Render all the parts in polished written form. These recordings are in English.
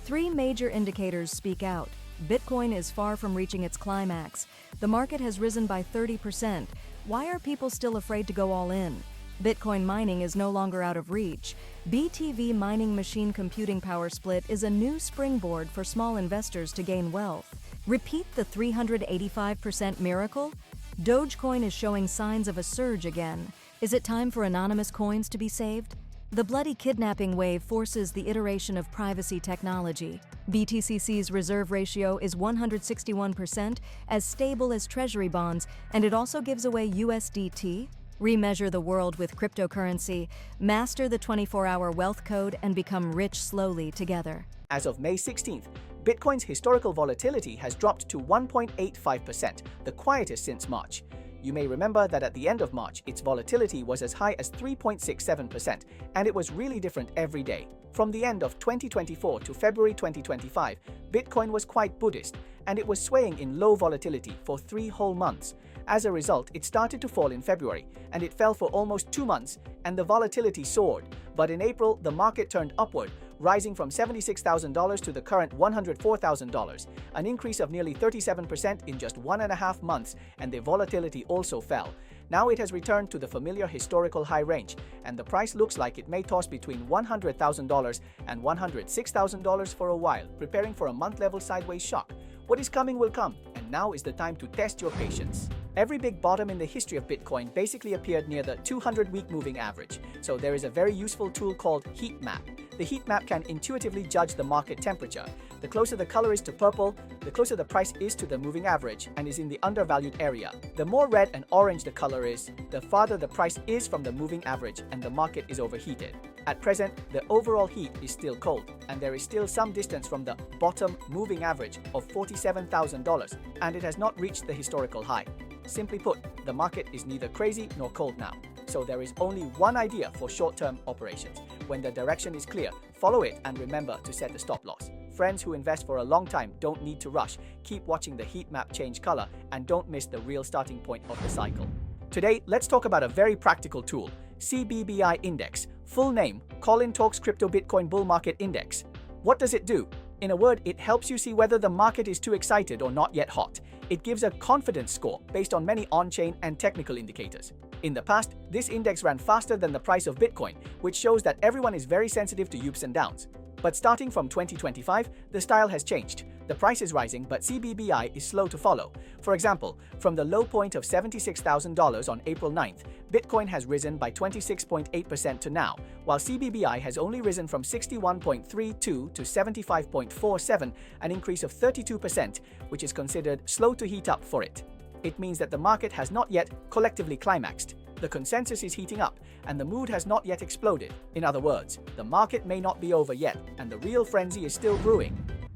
Three major indicators speak out. Bitcoin is far from reaching its climax. The market has risen by 30%. Why are people still afraid to go all in? Bitcoin mining is no longer out of reach. BTV mining machine computing power split is a new springboard for small investors to gain wealth. Repeat the 385% miracle? Dogecoin is showing signs of a surge again. Is it time for anonymous coins to be saved? The bloody kidnapping wave forces the iteration of privacy technology. BTCC's reserve ratio is 161%, as stable as treasury bonds, and it also gives away USDT. Remeasure the world with cryptocurrency, master the 24-hour wealth code, and become rich slowly together. As of May 16th, Bitcoin's historical volatility has dropped to 1.85%, the quietest since March. You may remember that at the end of March, its volatility was as high as 3.67%, and it was really different every day. From the end of 2024 to February 2025, Bitcoin was quite Buddhist, and it was swaying in low volatility for 3 whole months. As a result, it started to fall in February, and it fell for almost 2 months, and the volatility soared. But in April, the market turned upward, rising from $76,000 to the current $104,000, an increase of nearly 37% in just 1.5 months, and the volatility also fell. Now it has returned to the familiar historical high range, and the price looks like it may toss between $100,000 and $106,000 for a while, preparing for a month-level sideways shock. What is coming will come, and now is the time to test your patience. Every big bottom in the history of Bitcoin basically appeared near the 200-week moving average, so there is a very useful tool called heat map. The heat map can intuitively judge the market temperature. The closer the color is to purple, the closer the price is to the moving average and is in the undervalued area. The more red and orange the color is, the farther the price is from the moving average and the market is overheated. At present, the overall heat is still cold, and there is still some distance from the bottom moving average of $47,000, and it has not reached the historical high. Simply put, the market is neither crazy nor cold now. So there is only one idea for short-term operations. When the direction is clear, follow it and remember to set the stop loss. Friends who invest for a long time don't need to rush. Keep watching the heat map change color and don't miss the real starting point of the cycle. Today, let's talk about a very practical tool, CBBI Index. Full name, Colin Talks Crypto Bitcoin Bull Market Index. What does it do? In a word, it helps you see whether the market is too excited or not yet hot. It gives a confidence score based on many on-chain and technical indicators. In the past, this index ran faster than the price of Bitcoin, which shows that everyone is very sensitive to ups and downs. But starting from 2025, the style has changed. The price is rising, but CBBI is slow to follow. For example, from the low point of $76,000 on April 9th, Bitcoin has risen by 26.8% to now, while CBBI has only risen from 61.32 to 75.47, an increase of 32%, which is considered slow to heat up for it. It means that the market has not yet collectively climaxed. The consensus is heating up, and the mood has not yet exploded. In other words, the market may not be over yet, and the real frenzy is still brewing.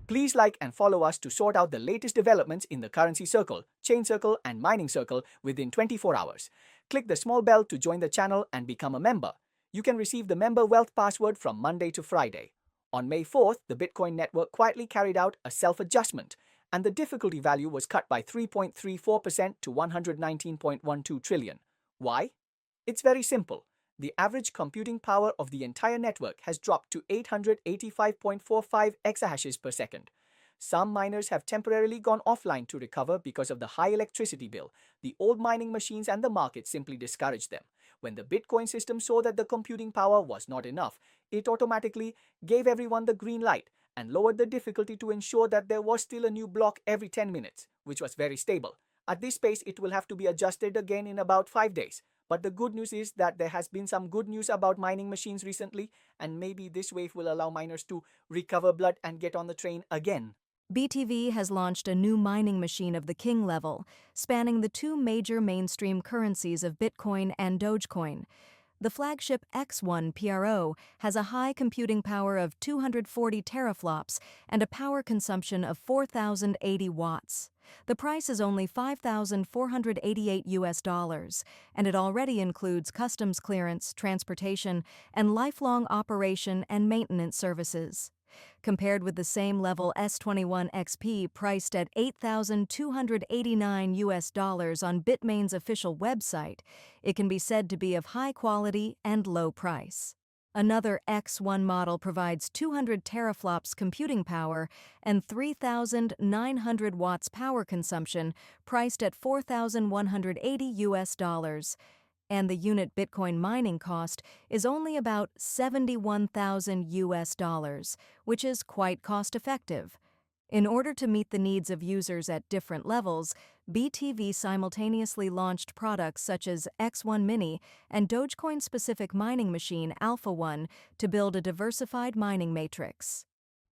Please like and follow us to sort out the latest developments in the currency circle, chain circle, and mining circle within 24 hours. Click the small bell to join the channel and become a member. You can receive the member wealth password from Monday to Friday. On May 4th, the Bitcoin network quietly carried out a self-adjustment, and the difficulty value was cut by 3.34% to 119.12 trillion. Why? It's very simple. The average computing power of the entire network has dropped to 885.45 exahashes per second. Some miners have temporarily gone offline to recover because of the high electricity bill. The old mining machines and the market simply discouraged them. When the Bitcoin system saw that the computing power was not enough, it automatically gave everyone the green light and lowered the difficulty to ensure that there was still a new block every 10 minutes, which was very stable. At this pace, it will have to be adjusted again in about 5 days. But the good news is that there has been some good news about mining machines recently, and maybe this wave will allow miners to recover blood and get on the train again. BTV has launched a new mining machine of the king level, spanning the two major mainstream currencies of Bitcoin and Dogecoin. The flagship X1 PRO has a high computing power of 240 teraflops and a power consumption of 4,080 watts. The price is only $5,488, and it already includes customs clearance, transportation, and lifelong operation and maintenance services. Compared with the same level S21 XP priced at $8,289 on Bitmain's official website, it can be said to be of high quality and low price. Another X1 model provides 200 teraflops computing power and 3,900 watts power consumption, priced at $4,180. And the unit Bitcoin mining cost is only about 71,000 US dollars, which is quite cost-effective. In order to meet the needs of users at different levels, BTV simultaneously launched products such as X1 Mini and Dogecoin-specific mining machine Alpha 1 to build a diversified mining matrix.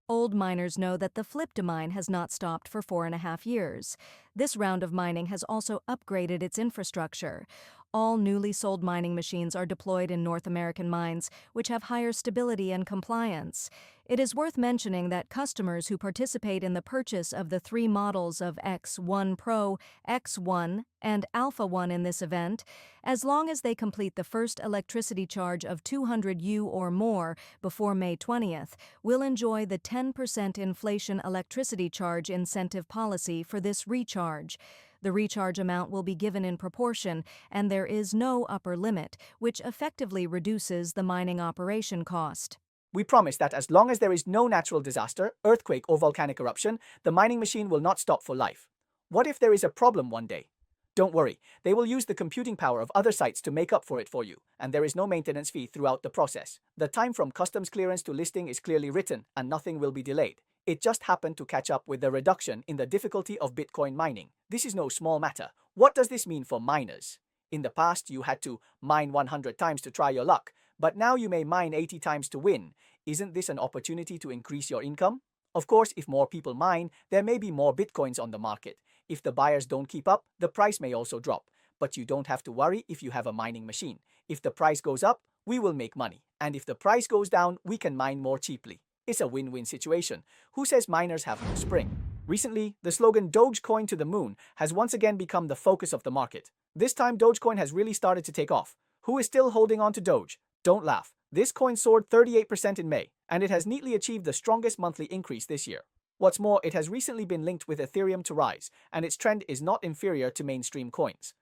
Old miners know that the flip to mine has not stopped for 4.5 years. This round of mining has also upgraded its infrastructure. All newly sold mining machines are deployed in North American mines, which have higher stability and compliance. It is worth mentioning that customers who participate in the purchase of the 3 models of X1 Pro, X1, and Alpha 1 in this event, as long as they complete the first electricity charge of 200 U or more before May 20th, will enjoy the 10% inflation electricity charge incentive policy for this recharge. The recharge amount will be given in proportion, and there is no upper limit, which effectively reduces the mining operation cost. We promise that as long as there is no natural disaster, earthquake, or volcanic eruption, the mining machine will not stop for life. What if there is a problem one day? Don't worry, they will use the computing power of other sites to make up for it for you, and there is no maintenance fee throughout the process. The time from customs clearance to listing is clearly written, and nothing will be delayed. It just happened to catch up with the reduction in the difficulty of Bitcoin mining. This is no small matter. What does this mean for miners? In the past, you had to mine 100 times to try your luck, but now you may mine 80 times to win. Isn't this an opportunity to increase your income? Of course, if more people mine, there may be more Bitcoins on the market. If the buyers don't keep up, the price may also drop. But you don't have to worry if you have a mining machine. If the price goes up, we will make money. And if the price goes down, we can mine more cheaply. It's a win-win situation. Who says miners have no spring? Recently, the slogan Dogecoin to the moon has once again become the focus of the market. This time, Dogecoin has really started to take off. Who is still holding on to Doge? Don't laugh. This coin soared 38% in May, and it has neatly achieved the strongest monthly increase this year. What's more, it has recently been linked with Ethereum to rise, and its trend is not inferior to mainstream coins.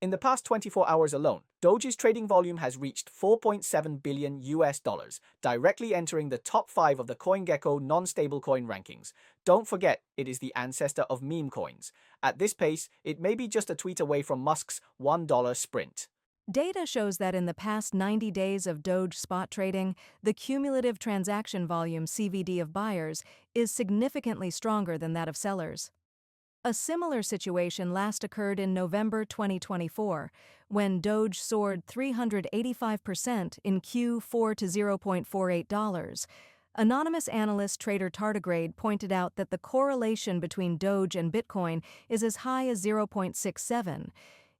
In the past 24 hours alone, Doge's trading volume has reached 4.7 billion US dollars, directly entering the top 5 of the CoinGecko non-stablecoin rankings. Don't forget, it is the ancestor of meme coins. At this pace, it may be just a tweet away from Musk's $1 sprint. Data shows that in the past 90 days of Doge spot trading, the cumulative transaction volume (CVD) of buyers is significantly stronger than that of sellers. A similar situation last occurred in November 2024, when Doge soared 385% in Q4 to $0.48. Anonymous analyst trader Tardigrade pointed out that the correlation between Doge and Bitcoin is as high as 0.67.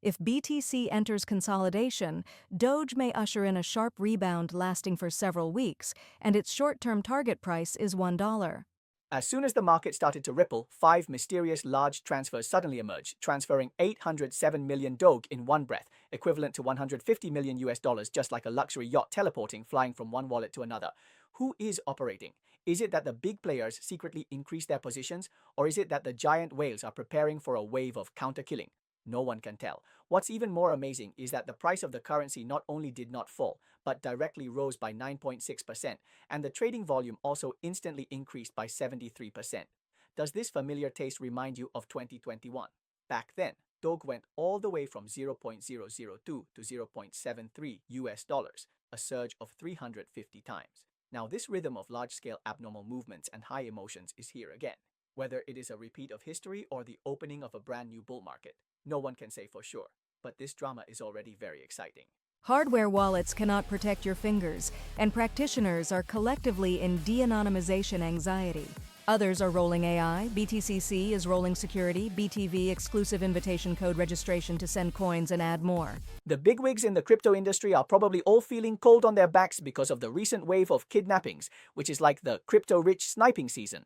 If BTC enters consolidation, Doge may usher in a sharp rebound lasting for several weeks, and its short-term target price is $1. As soon as the market started to ripple, 5 mysterious large transfers suddenly emerged, transferring 807 million Doge in one breath, equivalent to 150 million US dollars, just like a luxury yacht teleporting, flying from one wallet to another. Who is operating? Is it that the big players secretly increase their positions, or is it that the giant whales are preparing for a wave of counter-killing? No one can tell. What's even more amazing is that the price of the currency not only did not fall, but directly rose by 9.6%, and the trading volume also instantly increased by 73%. Does this familiar taste remind you of 2021? Back then, Doge went all the way from 0.002 to 0.73 US dollars, a surge of 350 times. Now this rhythm of large-scale abnormal movements and high emotions is here again. Whether it is a repeat of history or the opening of a brand new bull market, no one can say for sure, but this drama is already very exciting. Hardware wallets cannot protect your fingers, and practitioners are collectively in de-anonymization anxiety. Others are rolling AI, BTCC is rolling security, BTV exclusive invitation code registration to send coins, and add more. The bigwigs in the crypto industry are probably all feeling cold on their backs because of the recent wave of kidnappings, which is like the crypto-rich sniping season.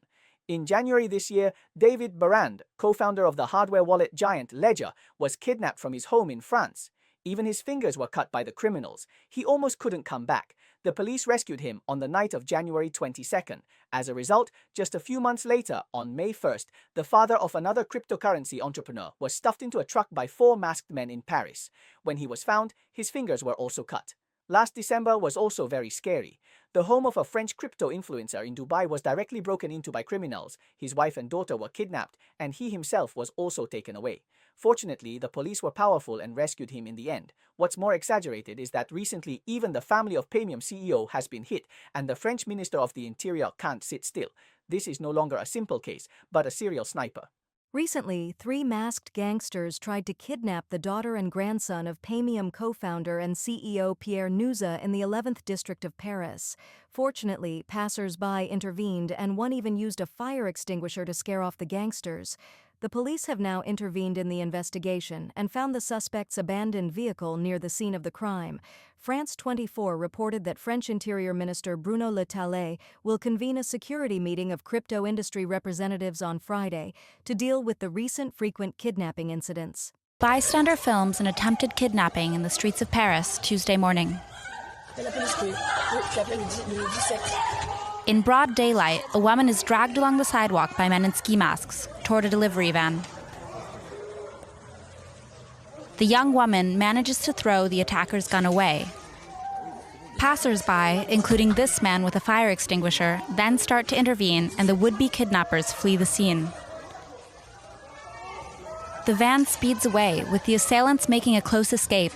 In January this year, David Barrand, co-founder of the hardware wallet giant Ledger, was kidnapped from his home in France. Even his fingers were cut by the criminals. He almost couldn't come back. The police rescued him on the night of January 22nd. As a result, just a few months later, on May 1st, the father of another cryptocurrency entrepreneur was stuffed into a truck by 4 masked men in Paris. When he was found, his fingers were also cut. Last December was also very scary. The home of a French crypto influencer in Dubai was directly broken into by criminals, his wife and daughter were kidnapped, and he himself was also taken away. Fortunately, the police were powerful and rescued him in the end. What's more exaggerated is that recently even the family of Paymium CEO has been hit, and the French Minister of the Interior can't sit still. This is no longer a simple case, but a serial sniper. Recently, 3 masked gangsters tried to kidnap the daughter and grandson of Paymium co-founder and CEO Pierre Nouza in the 11th district of Paris. Fortunately, passers-by intervened and one even used a fire extinguisher to scare off the gangsters. The police have now intervened in the investigation and found the suspect's abandoned vehicle near the scene of the crime. France 24 reported that French Interior Minister Bruno Le Tallet will convene a security meeting of crypto industry representatives on Friday to deal with the recent frequent kidnapping incidents. Bystander films an attempted kidnapping in the streets of Paris Tuesday morning. In broad daylight, a woman is dragged along the sidewalk by men in ski masks toward a delivery van. The young woman manages to throw the attacker's gun away. Passers-by, including this man with a fire extinguisher, then start to intervene and the would-be kidnappers flee the scene. The van speeds away, with the assailants making a close escape.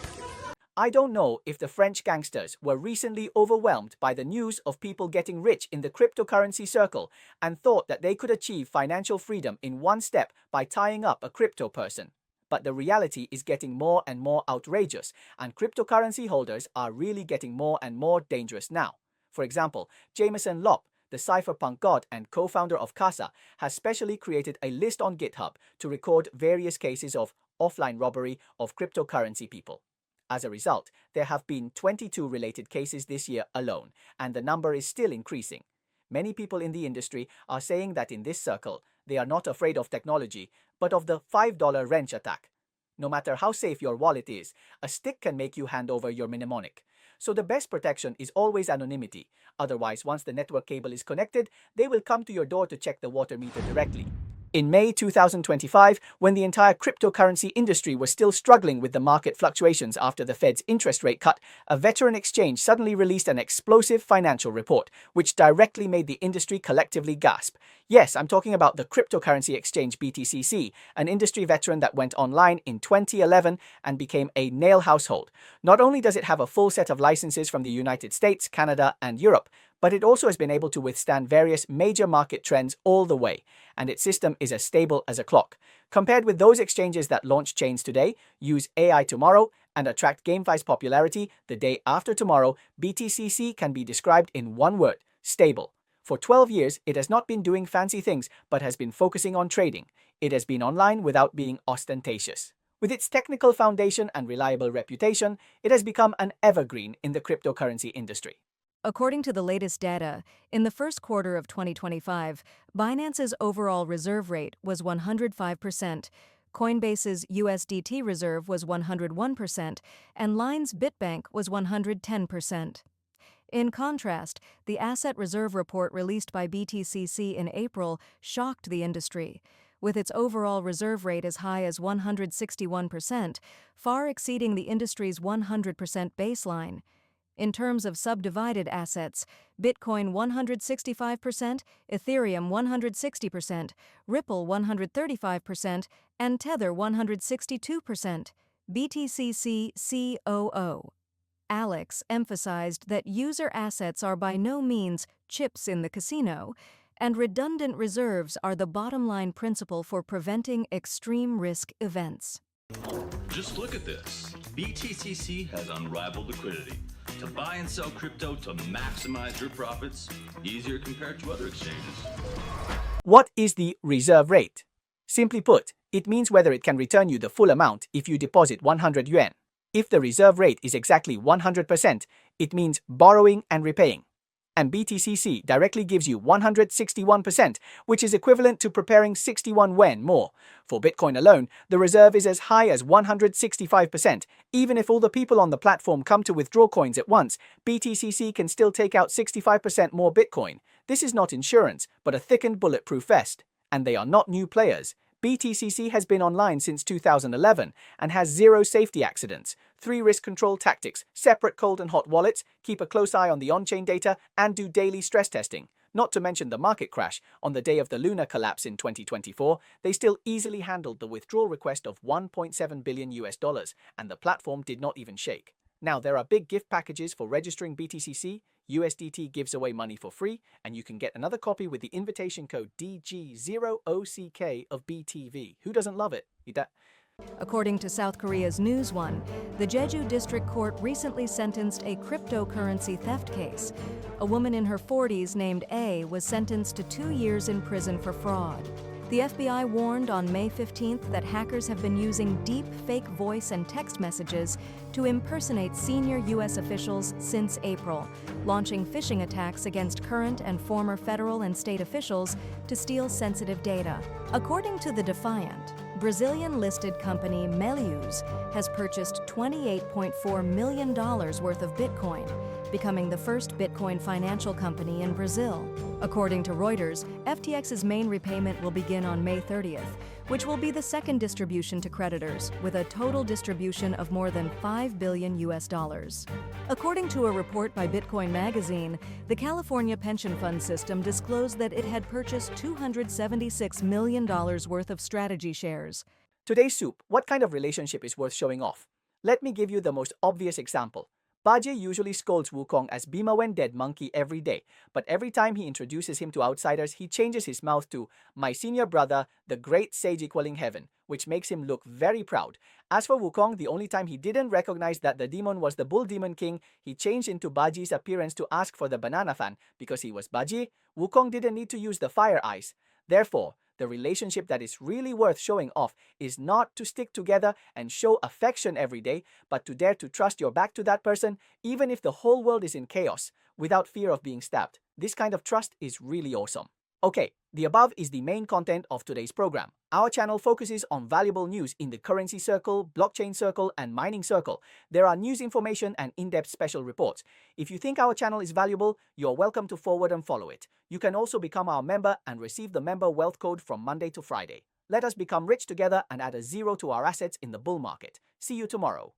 I don't know if the French gangsters were recently overwhelmed by the news of people getting rich in the cryptocurrency circle and thought that they could achieve financial freedom in one step by tying up a crypto person. But the reality is getting more and more outrageous, and cryptocurrency holders are really getting more and more dangerous now. For example, Jameson Lopp, the cypherpunk god and co-founder of Casa, has specially created a list on GitHub to record various cases of offline robbery of cryptocurrency people. As a result, there have been 22 related cases this year alone, and the number is still increasing. Many people in the industry are saying that in this circle, they are not afraid of technology, but of the $5 wrench attack. No matter how safe your wallet is, a stick can make you hand over your mnemonic. So the best protection is always anonymity. Otherwise, once the network cable is connected, they will come to your door to check the water meter directly. In May 2025, when the entire cryptocurrency industry was still struggling with the market fluctuations after the Fed's interest rate cut, a veteran exchange suddenly released an explosive financial report, which directly made the industry collectively gasp. Yes, I'm talking about the cryptocurrency exchange BTCC, an industry veteran that went online in 2011 and became a nail household. Not only does it have a full set of licenses from the United States, Canada, and Europe, but it also has been able to withstand various major market trends all the way, and its system is as stable as a clock. Compared with those exchanges that launch chains today, use AI tomorrow, and attract GameFi's popularity the day after tomorrow, BTCC can be described in one word: stable. For 12 years, it has not been doing fancy things, but has been focusing on trading. It has been online without being ostentatious. With its technical foundation and reliable reputation, it has become an evergreen in the cryptocurrency industry. According to the latest data, in the first quarter of 2025, Binance's overall reserve rate was 105%, Coinbase's USDT reserve was 101%, and Line's Bitbank was 110%. In contrast, the Asset Reserve Report released by BTCC in April shocked the industry, with its overall reserve rate as high as 161%, far exceeding the industry's 100% baseline. In terms of subdivided assets, Bitcoin 165%, Ethereum 160%, Ripple 135%, and Tether 162%. BTCC COO Alex emphasized that user assets are by no means chips in the casino, and redundant reserves are the bottom-line principle for preventing extreme risk events. Just look at this. BTCC has unrivaled liquidity to buy and sell crypto to maximize your profits, easier compared to other exchanges. What is the reserve rate? Simply put, it means whether it can return you the full amount if you deposit 100 yuan. If the reserve rate is exactly 100%, it means borrowing and repaying. And BTCC directly gives you 161%, which is equivalent to preparing 61 yuan more. For Bitcoin alone, the reserve is as high as 165%. Even if all the people on the platform come to withdraw coins at once, BTCC can still take out 65% more Bitcoin. This is not insurance, but a thickened bulletproof vest. And they are not new players. BTCC has been online since 2011 and has 0 safety accidents, 3 risk control tactics, separate cold and hot wallets, keep a close eye on the on-chain data, and do daily stress testing. Not to mention the market crash on the day of the lunar collapse in 2024, they still easily handled the withdrawal request of $1.7 billion, and the platform did not even shake. Now, there are big gift packages for registering BTCC. USDT gives away money for free, and you can get another copy with the invitation code DG0OCK of BTV. Who doesn't love it? According to South Korea's News One, the Jeju District Court recently sentenced a cryptocurrency theft case. A woman in her 40s named A was sentenced to 2 years in prison for fraud. The FBI warned on May 15th that hackers have been using deep fake voice and text messages to impersonate senior U.S. officials since April, launching phishing attacks against current and former federal and state officials to steal sensitive data. According to The Defiant, Brazilian-listed company Melius has purchased $28.4 million worth of Bitcoin, becoming the first Bitcoin financial company in Brazil. According to Reuters, FTX's main repayment will begin on May 30th, which will be the second distribution to creditors, with a total distribution of more than $5 billion. According to a report by Bitcoin Magazine, the California pension fund system disclosed that it had purchased $276 million worth of strategy shares. Today's soup, what kind of relationship is worth showing off? Let me give you the most obvious example. Baji usually scolds Wukong as Bima when dead monkey every day, but every time he introduces him to outsiders, he changes his mouth to my senior brother, the great sage equaling heaven, which makes him look very proud. As for Wukong, the only time he didn't recognize that the demon was the Bull Demon King, he changed into Baji's appearance to ask for the banana fan because he was Baji. Wukong didn't need to use the fire eyes. Therefore, the relationship that is really worth showing off is not to stick together and show affection every day, but to dare to trust your back to that person, even if the whole world is in chaos, without fear of being stabbed. This kind of trust is really awesome. Okay, the above is the main content of today's program. Our channel focuses on valuable news in the currency circle, blockchain circle, and mining circle. There are news information and in-depth special reports. If you think our channel is valuable, you're welcome to forward and follow it. You can also become our member and receive the member wealth code from Monday to Friday. Let us become rich together and add a zero to our assets in the bull market. See you tomorrow.